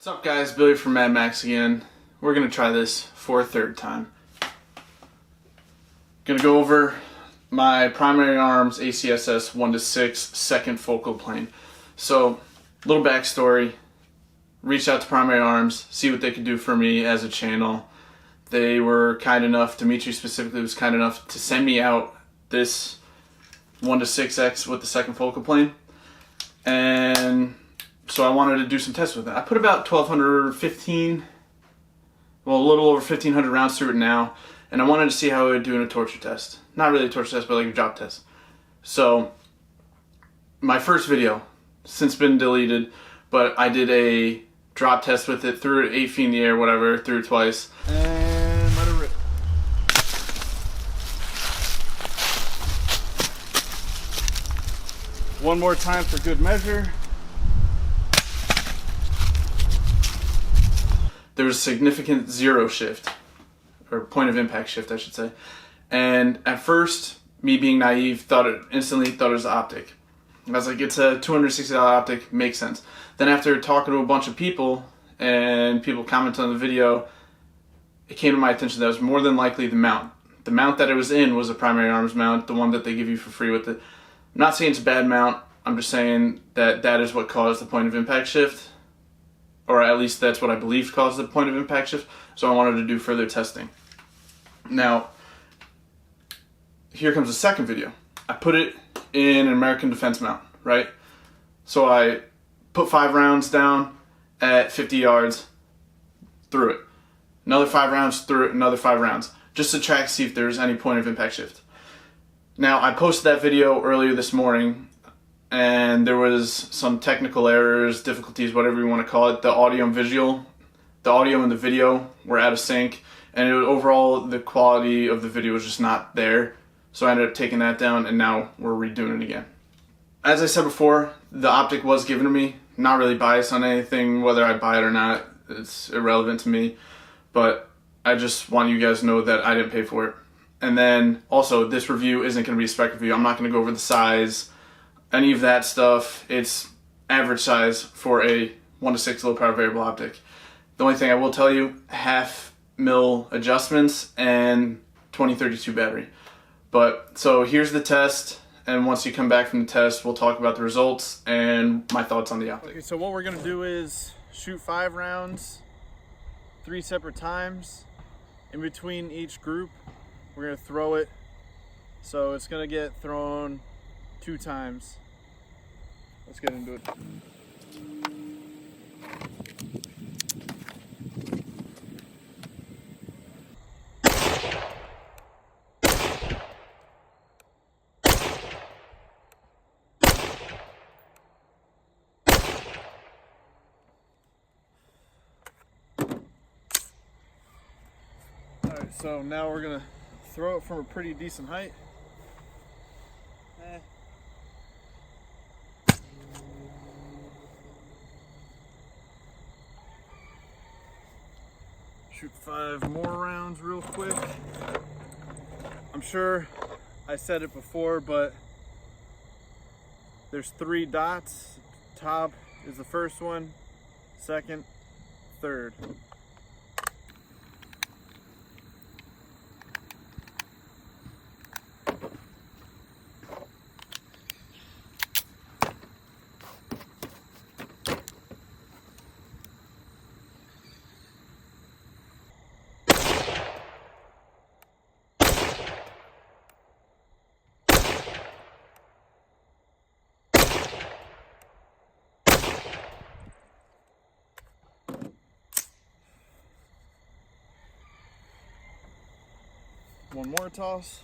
What's up guys, Billy from Mad Max again. We're going to try this for a third time. Going to go over my primary arms ACSS 1-6 second focal plane. So, little backstory. Reached out to Primary Arms, see what they could do for me as a channel. They were kind enough, Dimitri specifically was kind enough to send me out this 1-6X with the second focal plane. And so I wanted to do some tests with it. I put about 1,215, well, a little over 1,500 rounds through it now, and I wanted to see how it would do in a torture test. Not really a torture test, but like a drop test. So, my first video, since been deleted, but I did a drop test with it, threw it 8 feet in the air, whatever, threw it twice, and let it rip. One more time for good measure. There was significant zero shift, or point of impact shift, I should say. And at first, me being naive, instantly thought it was optic. I was like, it's a $260 optic, makes sense. Then after talking to a bunch of people, and people commented on the video, it came to my attention that it was more than likely the mount. The mount that it was in was a Primary Arms mount, the one that they give you for free with it. I'm not saying it's a bad mount, I'm just saying that that is what caused the point of impact shift. Or at least that's what I believe caused the point of impact shift, so I wanted to do further testing. Now, here comes the second video. I put it in an American Defense mount, right? So I put 5 rounds down at 50 yards, threw it. Another 5 rounds, threw it, another 5 rounds, just to track to see if there's any point of impact shift. Now, I posted that video earlier this morning, and there was some technical errors, difficulties, whatever you want to call it. The audio and the video were out of sync, and overall the quality of the video was just not there. So I ended up taking that down, and now we're redoing it again. As I said before, the optic was given to me. Not really biased on anything, whether I buy it or not. It's irrelevant to me. But I just want you guys to know that I didn't pay for it. And then also, this review isn't going to be a spec review. I'm not going to go over the size, any of that stuff. It's average size for a 1-6 low power variable optic. The only thing I will tell you, 0.5 mil adjustments and 2032 battery. But so here's the test, and once you come back from the test, we'll talk about the results and my thoughts on the optic. Okay, so what we're gonna do is shoot 5 rounds, 3 separate times. In between each group, we're gonna throw it. So it's gonna get thrown 2 times. Let's get into it. Alright, so now we're gonna throw it from a pretty decent height. Shoot 5 more rounds real quick. I'm sure I said it before, but there's 3 dots. Top is the first one, second, third. One more toss.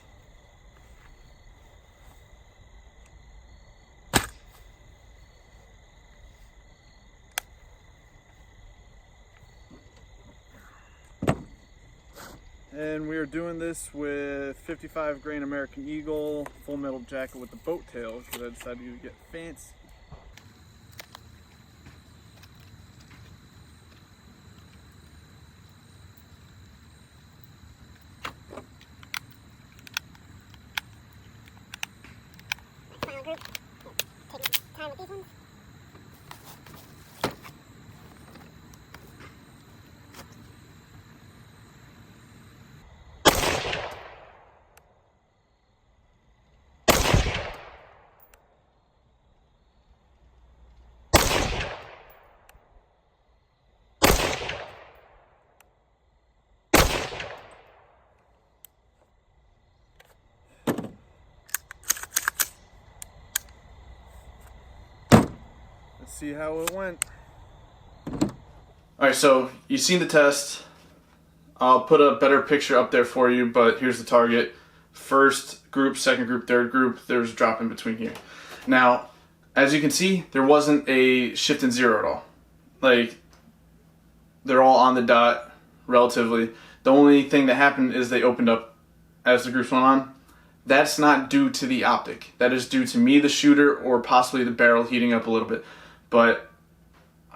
And we are doing this with 55 grain American Eagle, full metal jacket with the boat tail, because I decided to get fancy. group. Take time with these ones. Let's see how it went. Alright, so you've seen the test. I'll put a better picture up there for you, but here's the target. First group, second group, third group, there's a drop in between here. Now, as you can see, there wasn't a shift in zero at all. Like, they're all on the dot, relatively. The only thing that happened is they opened up as the groups went on. That's not due to the optic. That is due to me, the shooter, or possibly the barrel heating up a little bit. But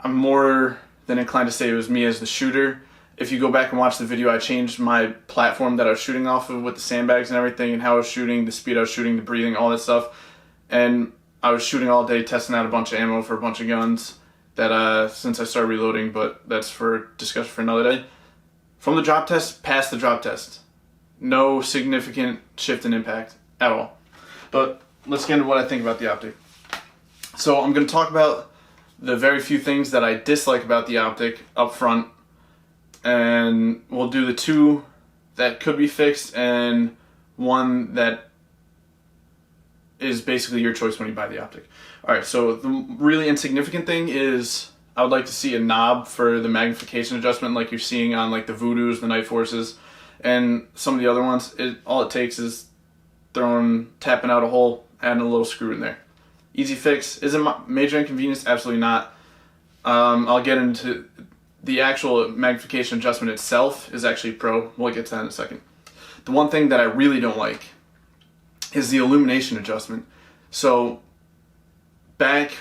I'm more than inclined to say it was me as the shooter. If you go back and watch the video, I changed my platform that I was shooting off of with the sandbags and everything, and how I was shooting, the speed I was shooting, the breathing, all that stuff. And I was shooting all day, testing out a bunch of ammo for a bunch of guns that since I started reloading, but that's for discussion for another day. From the drop test, past the drop test. No significant shift in impact at all. But let's get into what I think about the optic. So I'm going to talk about the very few things that I dislike about the optic up front, and we'll do the two that could be fixed and one that is basically your choice when you buy the optic. Alright, so the really insignificant thing is I would like to see a knob for the magnification adjustment like you're seeing on like the Voodoos, the Night Forces, and some of the other ones. All it takes is tapping out a hole, adding a little screw in there. Easy fix. Is it major inconvenience? Absolutely not. I'll get into the actual magnification adjustment itself is actually pro. We'll get to that in a second. The one thing that I really don't like is the illumination adjustment. So back,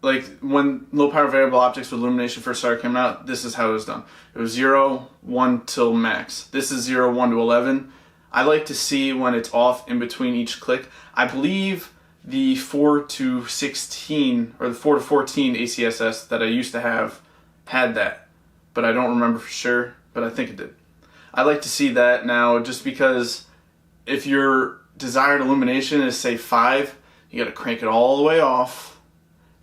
like when low power variable optics with illumination first started coming out, this is how it was done. It was 0, 1 till max. This is 0, 1 to 11. I like to see when it's off in between each click. I believe the 4 to 16 or the 4 to 14 ACSS that I used to have had that, but I don't remember for sure, but I think it did. I like to see that now just because if your desired illumination is say 5, you got to crank it all the way off,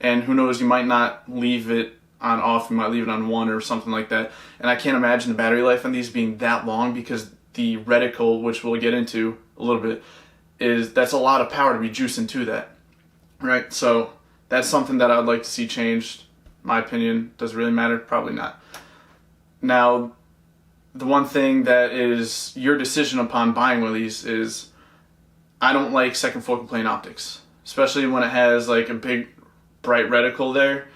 and who knows, you might not leave it on off, you might leave it on 1 or something like that. And I can't imagine the battery life on these being that long because the reticle, which we'll get into a little bit, that's a lot of power to be juicing to that, right? So that's something that I would like to see changed. My opinion, does it really matter? Probably not. Now, the one thing that is your decision upon buying one of these is I don't like second focal plane optics, especially when it has like a big bright reticle there.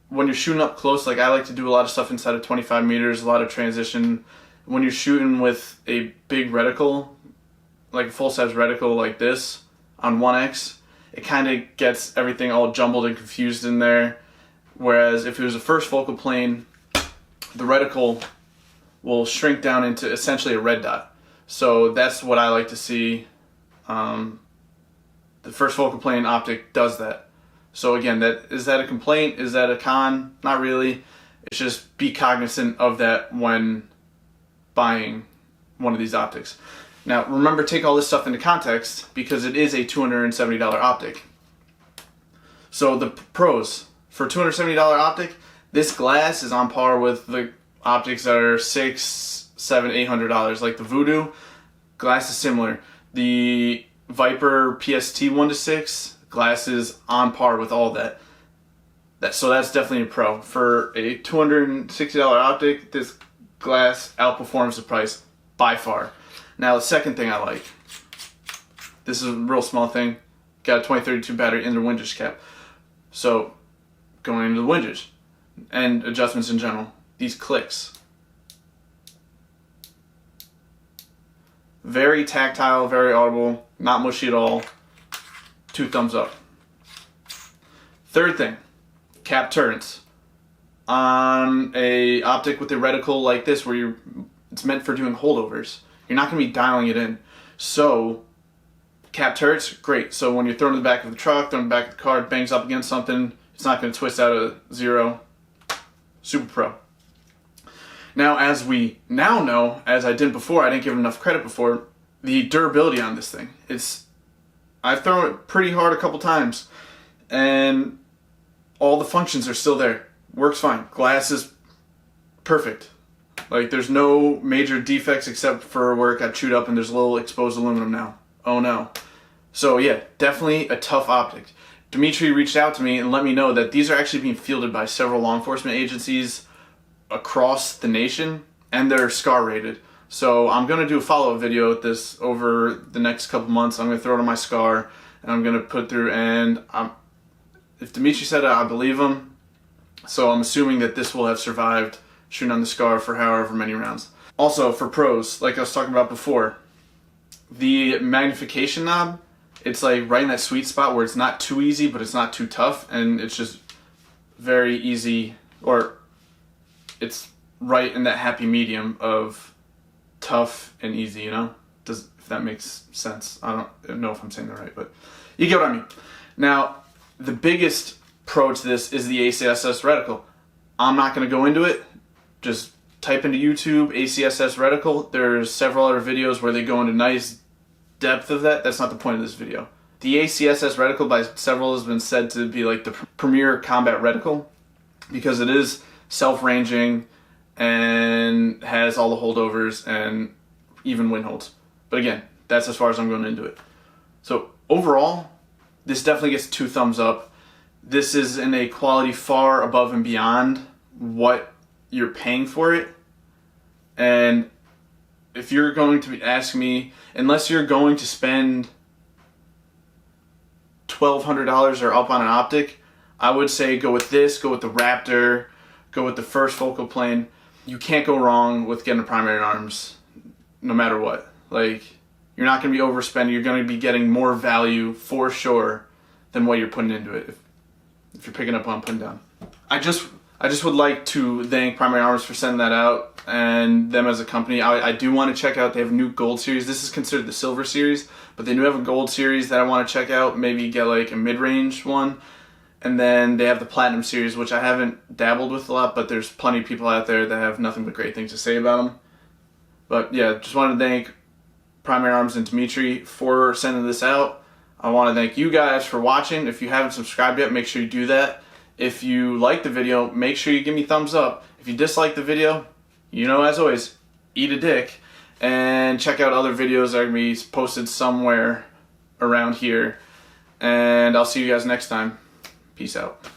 When you're shooting up close, like I like to do a lot of stuff inside of 25 meters, a lot of transition. When you're shooting with a big reticle, like a full-size reticle like this on 1x, it kind of gets everything all jumbled and confused in there. Whereas if it was a first focal plane, the reticle will shrink down into essentially a red dot. So that's what I like to see. The first focal plane optic does that. So again, is that a complaint? Is that a con? Not really. It's just be cognizant of that when buying one of these optics. Now remember, take all this stuff into context because it is a $270 optic. So the pros. For a $270 optic, this glass is on par with the optics that are $600, $700, $800. Like the Voodoo glass is similar. The Viper PST 1-6 glass is on par with all that. So that's definitely a pro. For a $260 optic, this glass outperforms the price by far. Now the second thing I like, this is a real small thing, got a 2032 battery in the windage cap. So going into the windage and adjustments in general, these clicks, very tactile, very audible, not mushy at all. 2 thumbs up. Third thing, cap turrets. On a optic with a reticle like this where it's meant for doing holdovers, you're not going to be dialing it in. So cap turrets, great. So when you're thrown in the back of the truck, thrown in the back of the car, it bangs up against something, it's not going to twist out of 0. Super pro. Now, as we now know, as I did before, I didn't give it enough credit before, the durability on this thing. I've thrown it pretty hard a couple times, and all the functions are still there. Works fine. Glass is perfect. Like, there's no major defects except for where it got chewed up and there's a little exposed aluminum now. Oh no. So yeah, definitely a tough optic. Dimitri reached out to me and let me know that these are actually being fielded by several law enforcement agencies across the nation, and they're SCAR rated. So I'm going to do a follow-up video with this over the next couple months. I'm going to throw it on my SCAR, and I'm going to put through, and if Dimitri said it, I believe him. So I'm assuming that this will have survived shooting on the SCAR for however many rounds. Also, for pros, like I was talking about before, the magnification knob, it's like right in that sweet spot where it's not too easy, but it's not too tough, and it's just very easy, or it's right in that happy medium of tough and easy, you know? If that makes sense. I don't know if I'm saying that right, but you get what I mean. Now, the biggest pro to this is the ACSS reticle. I'm not going to go into it. Just type into YouTube ACSS reticle. There's several other videos where they go into nice depth of that. That's not the point of this video. The ACSS reticle by several has been said to be like the premier combat reticle because it is self-ranging and has all the holdovers and even win holds. But again, that's as far as I'm going into it. So overall, this definitely gets 2 thumbs up. This is in a quality far above and beyond what you're paying for it. And if you're going to ask me, unless you're going to spend $1,200 or up on an optic, I would say go with this, go with the Raptor, go with the first focal plane. You can't go wrong with getting a primary arms, no matter what. Like, you're not going to be overspending. You're going to be getting more value for sure than what you're putting into it. If you're picking up on putting down. I just would like to thank Primary Arms for sending that out, and them as a company. I do want to check out, they have a new gold series. This is considered the silver series, but they do have a gold series that I want to check out. Maybe get like a mid-range one. And then they have the platinum series, which I haven't dabbled with a lot, but there's plenty of people out there that have nothing but great things to say about them. But yeah, just wanted to thank Primary Arms and Dimitri for sending this out. I want to thank you guys for watching. If you haven't subscribed yet, make sure you do that. If you like the video, make sure you give me a thumbs up. If you dislike the video, you know, as always, eat a dick. And check out other videos that are going to be posted somewhere around here. And I'll see you guys next time. Peace out.